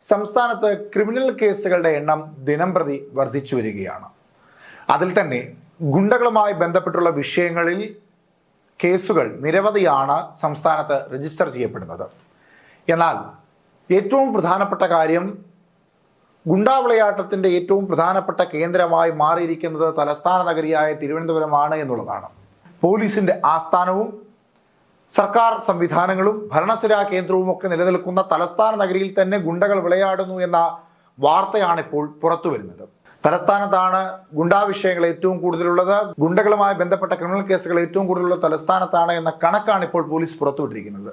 സംസ്ഥാനത്ത് ക്രിമിനൽ കേസുകളുടെ എണ്ണം ദിനംപ്രതി വർദ്ധിച്ചു വരികയാണ്. അതിൽ തന്നെ ഗുണ്ടകളുമായി ബന്ധപ്പെട്ടുള്ള വിഷയങ്ങളിൽ കേസുകൾ നിരവധിയാണ് സംസ്ഥാനത്ത് രജിസ്റ്റർ ചെയ്യപ്പെടുന്നത്. എന്നാൽ ഏറ്റവും പ്രധാനപ്പെട്ട കാര്യം, ഗുണ്ടാവിളയാട്ടത്തിൻ്റെ ഏറ്റവും പ്രധാനപ്പെട്ട കേന്ദ്രമായി മാറിയിരിക്കുന്നത് തലസ്ഥാന നഗരിയായ തിരുവനന്തപുരമാണ് എന്നുള്ളതാണ്. പോലീസിൻ്റെ ആസ്ഥാനവും സർക്കാർ സംവിധാനങ്ങളും ഭരണസിരാ കേന്ദ്രവും ഒക്കെ നിലനിൽക്കുന്ന തലസ്ഥാന നഗരിയിൽ തന്നെ ഗുണ്ടകൾ വിളയാടുന്നു എന്ന വാർത്തയാണ് ഇപ്പോൾ പുറത്തു വരുന്നത്. തലസ്ഥാനത്താണ് ഗുണ്ടാ വിഷയങ്ങൾ ഏറ്റവും കൂടുതലുള്ളത്, ഗുണ്ടകളുമായി ബന്ധപ്പെട്ട ക്രിമിനൽ കേസുകൾ ഏറ്റവും കൂടുതലുള്ള തലസ്ഥാനത്താണ് എന്ന കണക്കാണ് ഇപ്പോൾ പോലീസ് പുറത്തുവിട്ടിരിക്കുന്നത്.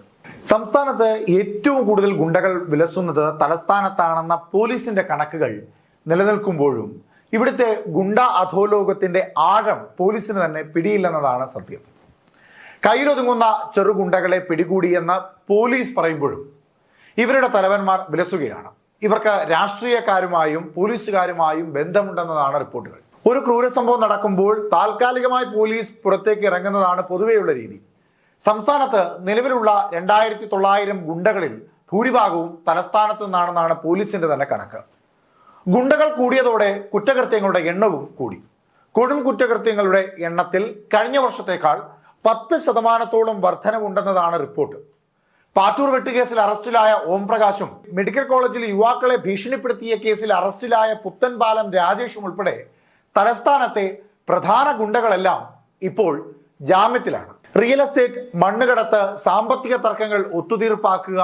സംസ്ഥാനത്ത് ഏറ്റവും കൂടുതൽ ഗുണ്ടകൾ വിലസുന്നത് തലസ്ഥാനത്താണെന്ന പോലീസിന്റെ കണക്കുകൾ നിലനിൽക്കുമ്പോഴും ഇവിടുത്തെ ഗുണ്ടാ അധോലോകത്തിന്റെ ആഴം പോലീസിന് തന്നെ പിടിയില്ലെന്നതാണ് സത്യം. കയ്യിലൊതുങ്ങുന്ന ചെറുഗുണ്ടകളെ പിടികൂടിയെന്ന് പോലീസ് പറയുമ്പോഴും ഇവരുടെ തലവന്മാർ വിലസുകയാണ്. ഇവർക്ക് രാഷ്ട്രീയക്കാരുമായും പോലീസുകാരുമായും ബന്ധമുണ്ടെന്നതാണ് റിപ്പോർട്ടുകൾ. ഒരു ക്രൂരസംഭവം നടക്കുമ്പോൾ താൽക്കാലികമായി പോലീസ് പുറത്തേക്ക് ഇറങ്ങുന്നതാണ് പൊതുവെയുള്ള രീതി. സംസ്ഥാനത്ത് നിലവിലുള്ള 2900 ഗുണ്ടകളിൽ ഭൂരിഭാഗവും തലസ്ഥാനത്ത് നിന്നാണെന്നാണ് പോലീസിന്റെ തന്നെ കണക്ക്. ഗുണ്ടകൾ കൂടിയതോടെ കുറ്റകൃത്യങ്ങളുടെ എണ്ണവും കൂടി. കൊടും കുറ്റകൃത്യങ്ങളുടെ എണ്ണത്തിൽ കഴിഞ്ഞ വർഷത്തേക്കാൾ 10% വർധനവുണ്ടെന്നതാണ് റിപ്പോർട്ട്. പാറ്റൂർ വെട്ടുകേസിൽ അറസ്റ്റിലായ ഓംപ്രകാശും മെഡിക്കൽ കോളേജിൽ യുവാക്കളെ ഭീഷണിപ്പെടുത്തിയ കേസിൽ അറസ്റ്റിലായ പുത്തൻപാലം രാജേഷും ഉൾപ്പെടെ തലസ്ഥാനത്തെ പ്രധാന ഗുണ്ടകളെല്ലാം ഇപ്പോൾ ജാമ്യത്തിലാണ്. റിയൽ എസ്റ്റേറ്റ്, മണ്ണുകടത്ത്, സാമ്പത്തിക തർക്കങ്ങൾ ഒത്തുതീർപ്പാക്കുക,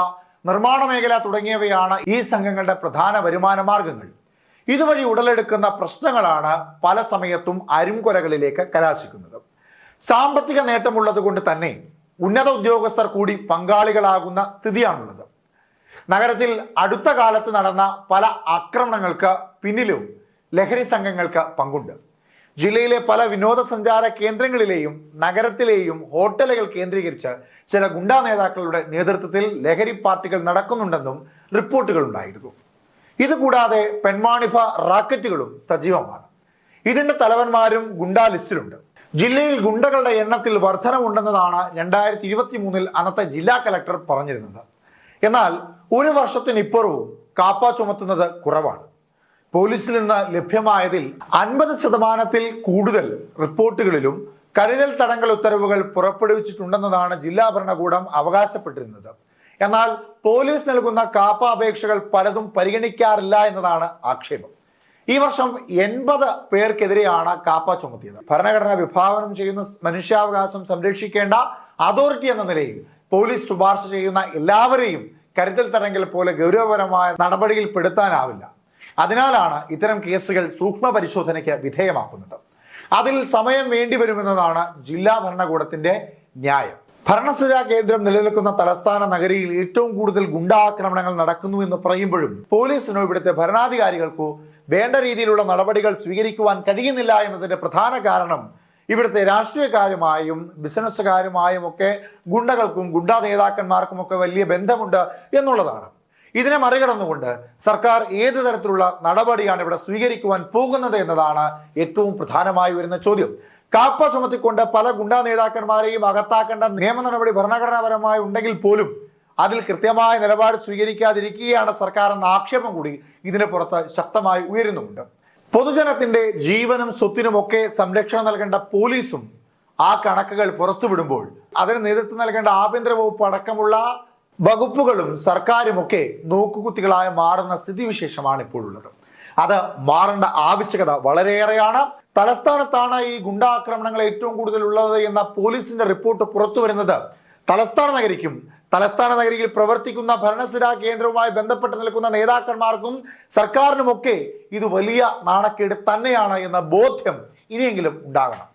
നിർമ്മാണ മേഖല തുടങ്ങിയവയാണ് ഈ സംഘങ്ങളുടെ പ്രധാന വരുമാന മാർഗങ്ങൾ. ഇതുവഴി ഉടലെടുക്കുന്ന പ്രശ്നങ്ങളാണ് പല സമയത്തും അരുംകൊലകളിലേക്ക് കലാശിക്കുന്നത്. സാമ്പത്തിക നേട്ടമുള്ളത് കൊണ്ട് തന്നെ ഉന്നത ഉദ്യോഗസ്ഥർ കൂടി പങ്കാളികളാകുന്ന സ്ഥിതിയാണുള്ളത്. നഗരത്തിൽ അടുത്ത കാലത്ത് നടന്ന പല ആക്രമണങ്ങൾക്ക് പിന്നിലും ലഹരി സംഘങ്ങൾക്ക് പങ്കുണ്ട്. ജില്ലയിലെ പല വിനോദസഞ്ചാര കേന്ദ്രങ്ങളിലെയും നഗരത്തിലെയും ഹോട്ടലുകൾ കേന്ദ്രീകരിച്ച് ചില ഗുണ്ടാ നേതാക്കളുടെ നേതൃത്വത്തിൽ ലഹരി പാർട്ടികൾ നടക്കുന്നുണ്ടെന്നും റിപ്പോർട്ടുകൾ ഉണ്ടായിരുന്നു. ഇതുകൂടാതെ പെൺവാണിഭ റാക്കറ്റുകളും സജീവമാണ്. ഇതിന്റെ തലവന്മാരും ഗുണ്ടാ ലിസ്റ്റിലുണ്ട്. ജില്ലയിൽ ഗുണ്ടകളുടെ എണ്ണത്തിൽ വർധനവുണ്ടെന്നതാണ് 2023 അന്നത്തെ ജില്ലാ കലക്ടർ പറഞ്ഞിരുന്നത്. എന്നാൽ ഒരു വർഷത്തിനിപ്പുറവും കാപ്പ ചുമത്തുന്നത് കുറവാണ്. പോലീസിൽ നിന്ന് ലഭ്യമായതിൽ 50% കൂടുതൽ റിപ്പോർട്ടുകളിലും കരുതൽ തടങ്കൽ ഉത്തരവുകൾ പുറപ്പെടുവിച്ചിട്ടുണ്ടെന്നതാണ് ജില്ലാ ഭരണകൂടം അവകാശപ്പെട്ടിരുന്നത്. എന്നാൽ പോലീസ് നൽകുന്ന കാപ്പ അപേക്ഷകൾ പലതും പരിഗണിക്കാറില്ല എന്നതാണ് ആക്ഷേപം. ഈ വർഷം 80 പേർക്കെതിരെയാണ് കാപ്പ ചുമത്തിയത്. ഭരണഘടന വിഭാവനം ചെയ്യുന്ന മനുഷ്യാവകാശം സംരക്ഷിക്കേണ്ട അതോറിറ്റി എന്ന നിലയിൽ പോലീസ് ശുപാർശ ചെയ്യുന്ന എല്ലാവരെയും കരുതൽ തടങ്കൽ പോലെ ഗൗരവപരമായ നടപടിയിൽ പെടുത്താനാവില്ല. അതിനാലാണ് ഇത്തരം കേസുകൾ സൂക്ഷ്മ പരിശോധനയ്ക്ക് വിധേയമാക്കുന്നത്. അതിൽ സമയം വേണ്ടിവരുമെന്നതാണ് ജില്ലാ ഭരണകൂടത്തിന്റെ ന്യായം. ഭരണസിരാ കേന്ദ്രം നിലനിൽക്കുന്ന തലസ്ഥാന നഗരിയിൽ ഏറ്റവും കൂടുതൽ ഗുണ്ടാക്രമണങ്ങൾ നടക്കുന്നു എന്ന് പറയുമ്പോഴും പോലീസിനോ ഇവിടുത്തെ ഭരണാധികാരികൾക്കോ വേണ്ട രീതിയിലുള്ള നടപടികൾ സ്വീകരിക്കുവാൻ കഴിയുന്നില്ല എന്നതിന്റെ പ്രധാന കാരണം ഇവിടുത്തെ രാഷ്ട്രീയക്കാരുമായും ബിസിനസ്സുകാരുമായും ഒക്കെ ഗുണ്ടകൾക്കും ഗുണ്ടാ നേതാക്കന്മാർക്കും ഒക്കെ വലിയ ബന്ധമുണ്ട് എന്നുള്ളതാണ്. ഇതിനെ മറികടന്നുകൊണ്ട് സർക്കാർ ഏത് തരത്തിലുള്ള നടപടിയാണ് ഇവിടെ സ്വീകരിക്കുവാൻ പോകുന്നത് എന്നതാണ് ഏറ്റവും പ്രധാനമായി വരുന്ന ചോദ്യം. കാപ്പ ചുമത്തിക്കൊണ്ട് പല ഗുണ്ടാ നേതാക്കന്മാരെയും അകത്താക്കേണ്ട നിയമ നടപടി ഭരണഘടനാപരമായി ഉണ്ടെങ്കിൽ പോലും അതിൽ കൃത്യമായ നിലപാട് സ്വീകരിക്കാതിരിക്കുകയാണ് സർക്കാർ എന്ന ആക്ഷേപം കൂടി ഇതിന് പുറത്ത് ശക്തമായി ഉയരുന്നുമുണ്ട്. പൊതുജനത്തിന്റെ ജീവനും സ്വത്തിനുമൊക്കെ സംരക്ഷണം നൽകേണ്ട പോലീസും ആ കണക്കുകൾ പുറത്തുവിടുമ്പോൾ അതിന് നേതൃത്വം നൽകേണ്ട ആഭ്യന്തര വകുപ്പ് അടക്കമുള്ള വകുപ്പുകളും സർക്കാരുമൊക്കെ നോക്കുകുത്തികളായി മാറുന്ന സ്ഥിതിവിശേഷമാണ് ഇപ്പോഴുള്ളത്. അത് മാറേണ്ട ആവശ്യകത വളരെയേറെയാണ്. തലസ്ഥാനത്താണ് ഈ ഗുണ്ടാക്രമണങ്ങൾ ഏറ്റവും കൂടുതൽ ഉള്ളത് എന്ന പോലീസിന്റെ റിപ്പോർട്ട് പുറത്തു വരുന്നത് തലസ്ഥാന നഗരിക്കും തലസ്ഥാന നഗരിയിൽ പ്രവർത്തിക്കുന്ന ഭരണസിരാ കേന്ദ്രവുമായി ബന്ധപ്പെട്ട് നിൽക്കുന്ന നേതാക്കന്മാർക്കും സർക്കാരിനുമൊക്കെ ഇത് വലിയ നാണക്കേട് തന്നെയാണ് എന്ന ബോധ്യം ഇനിയെങ്കിലും ഉണ്ടാകണം.